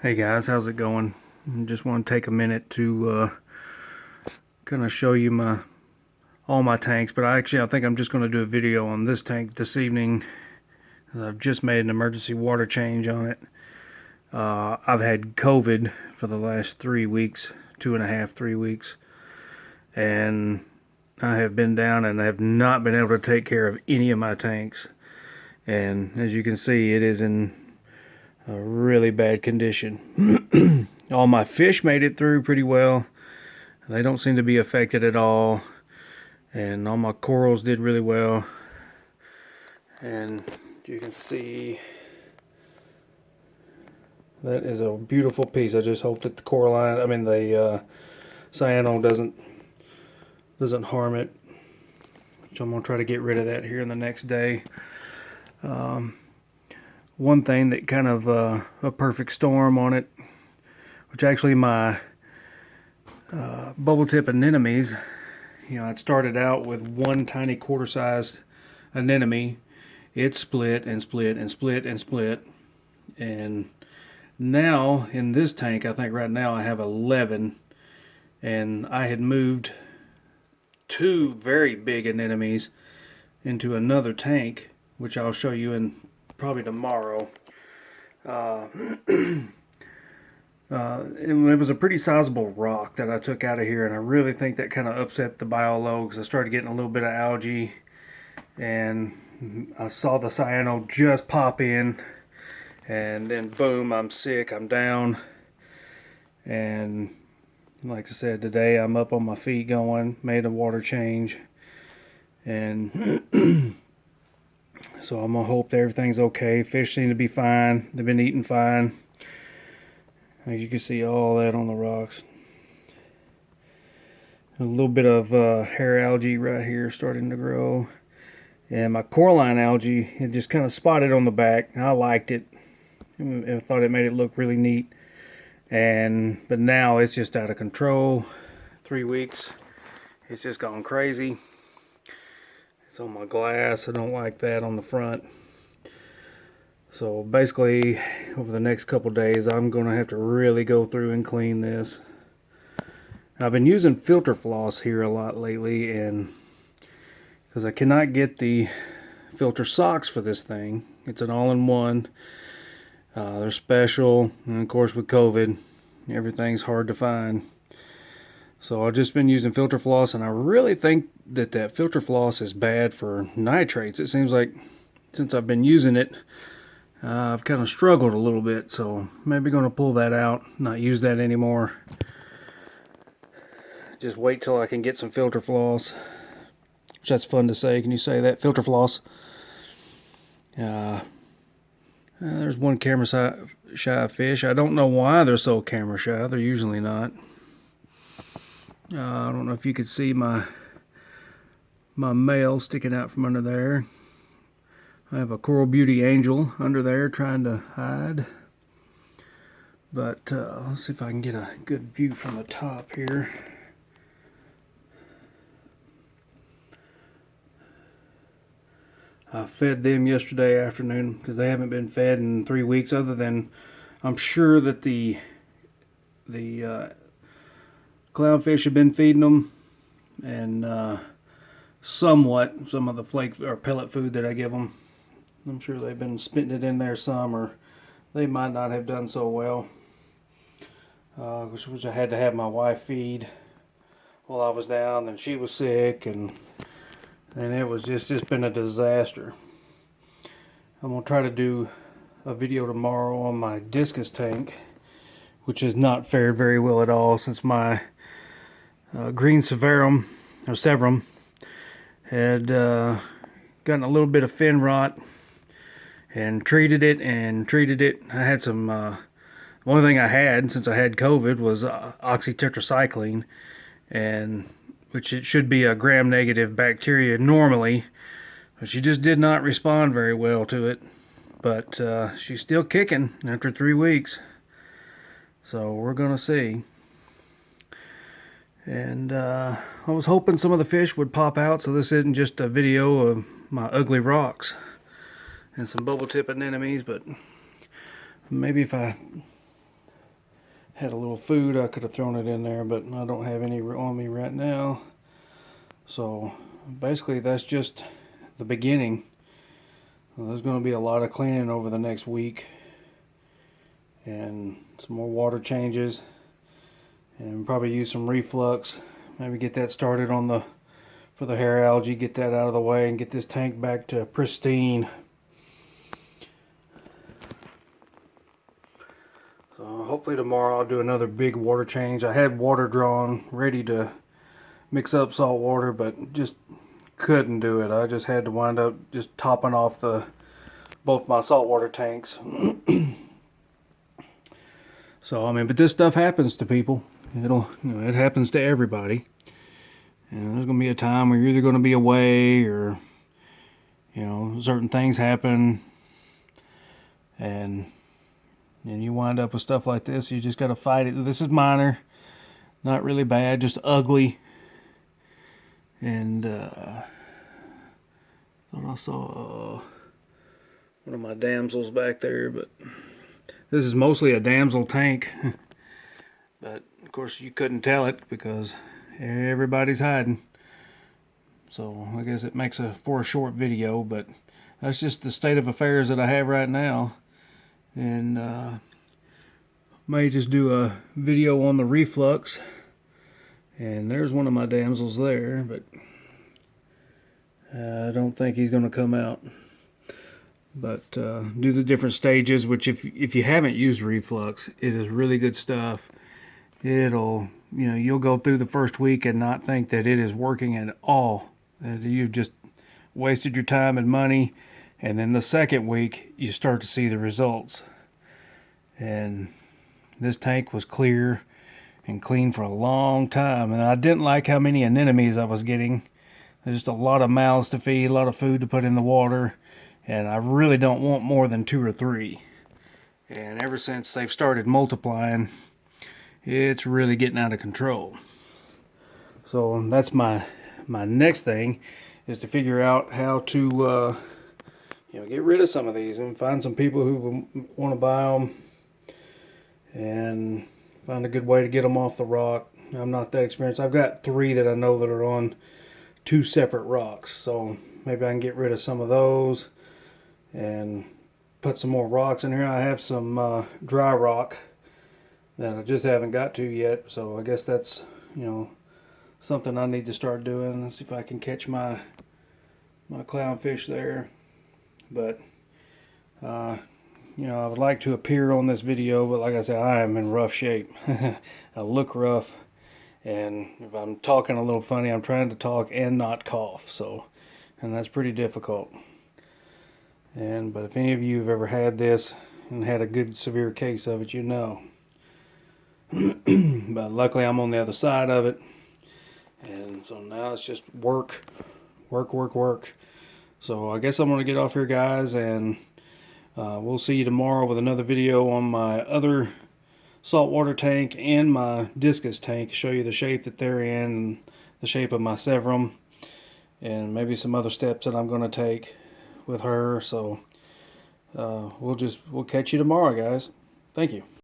Hey guys, how's it going? I just want to take a minute to kind of show you all my tanks, but I think I'm just going to do a video on this tank this evening. I've just made an emergency water change on it. I've had COVID for the last 3 weeks, 2.5, 3 weeks, and I have been down and I have not been able to take care of any of my tanks. And as you can see, it is in a really bad condition. All my fish made it through pretty well. They don't seem to be affected at all. And all my corals did really well. And you can see that is a beautiful piece. I just hope that the coralline, the cyano doesn't harm it. Which I'm gonna try to get rid of that here in the next day. One thing that kind of a perfect storm on it, which actually my bubble tip anemones, it started out with one tiny quarter-sized anemone. It split and split and split and split, and now in this tank, I think right now I have 11, and I had moved two very big anemones into another tank, which I'll show you in probably tomorrow. It was a pretty sizable rock that I took out of here, and I really think that kind of upset the biolo because I started getting a little bit of algae, and I saw the cyano just pop in, and then boom, I'm sick, I'm down. And like I said, today I'm up on my feet going, made a water change, and so I'm gonna hope that everything's okay. Fish seem to be fine. They've been eating fine. As you can see, all that on the rocks. A little bit of hair algae right here starting to grow. And my coralline algae, it just kind of spotted on the back. I liked it. I thought it made it look really neat. But now it's just out of control. 3 weeks. It's just gone crazy. It's on my glass. I don't like that on the front. So basically, over the next couple days, I'm going to have to really go through and clean this. I've been using filter floss here a lot lately, and because I cannot get the filter socks for this thing. It's an all-in-one. They're special, and of course with COVID, everything's hard to find. So I've just been using filter floss, and I really think that filter floss is bad for nitrates. It seems like since I've been using it, I've kind of struggled a little bit, so maybe going to pull that out, not use that anymore. Just wait till I can get some filter floss. Which that's fun to say. Can you say that? Filter floss. There's one camera shy fish. I don't know why they're so camera shy. They're usually not. I don't know if you could see my male sticking out from under there. I have a coral beauty angel under there trying to hide. But let's see if I can get a good view from the top here. I fed them yesterday afternoon because they haven't been fed in 3 weeks, other than I'm sure that the clownfish have been feeding them, and somewhat some of the flake or pellet food that I give them. I'm sure they've been spitting it in there some, or they might not have done so well. Which I had to have my wife feed while I was down, and she was sick, and it was just been a disaster. I'm gonna try to do a video tomorrow on my discus tank, which has not fared very well at all since my green severum or severum had gotten a little bit of fin rot, and treated it. I had some the only thing I had since I had COVID was oxytetracycline, and which it should be a gram-negative bacteria normally, but she just did not respond very well to it. But she's still kicking after 3 weeks, so we're gonna see. And I was hoping some of the fish would pop out, so this isn't just a video of my ugly rocks and some bubble tip anemones, but maybe if I had a little food, I could have thrown it in there, but I don't have any on me right now. So basically that's just the beginning. There's going to be a lot of cleaning over the next week, and some more water changes, and probably use some reflux. Maybe get that started on the for the hair algae, get that out of the way, and get this tank back to pristine. So hopefully tomorrow I'll do another big water change. I had water drawn ready to mix up salt water, but just couldn't do it. I just had to wind up just topping off both my saltwater tanks. So I mean, but this stuff happens to people. It happens to everybody. And there's gonna be a time where you're either gonna be away, or certain things happen, and you wind up with stuff like this. You just gotta fight it. This is minor, not really bad, just ugly. And thought I saw one of my damsels back there, but this is mostly a damsel tank. But of course you couldn't tell it because everybody's hiding. So I guess it makes for a short video, but that's just the state of affairs that I have right now. And may just do a video on the reflux. And there's one of my damsels there, but I don't think he's going to come out. But do the different stages, which if you haven't used reflux, it is really good stuff. It'll, you'll go through the first week and not think that it is working at all. That you've just wasted your time and money. And then the second week, you start to see the results. And this tank was clear and clean for a long time. And I didn't like how many anemones I was getting. There's just a lot of mouths to feed, a lot of food to put in the water. And I really don't want more than 2 or 3. And ever since they've started multiplying, it's really getting out of control. So that's my next thing, is to figure out how to get rid of some of these and find some people who want to buy them, and find a good way to get them off the rock. I'm not that experienced. I've got 3 that I know that are on 2 separate rocks, so maybe I can get rid of some of those and put some more rocks in here. I have some dry rock that I just haven't got to yet, so I guess that's something I need to start doing. Let's see if I can catch my clownfish there. But I would like to appear on this video, but like I said, I am in rough shape. I look rough, and if I'm talking a little funny, I'm trying to talk and not cough, and that's pretty difficult. But if any of you have ever had this and had a good severe case of it, you know. But luckily I'm on the other side of it, and so now it's just work. So I guess I'm going to get off here, guys, and we'll see you tomorrow with another video on my other saltwater tank and my discus tank. Show you the shape that they're in, and the shape of my severum, and maybe some other steps that I'm going to take with her. So we'll catch you tomorrow, guys. Thank you.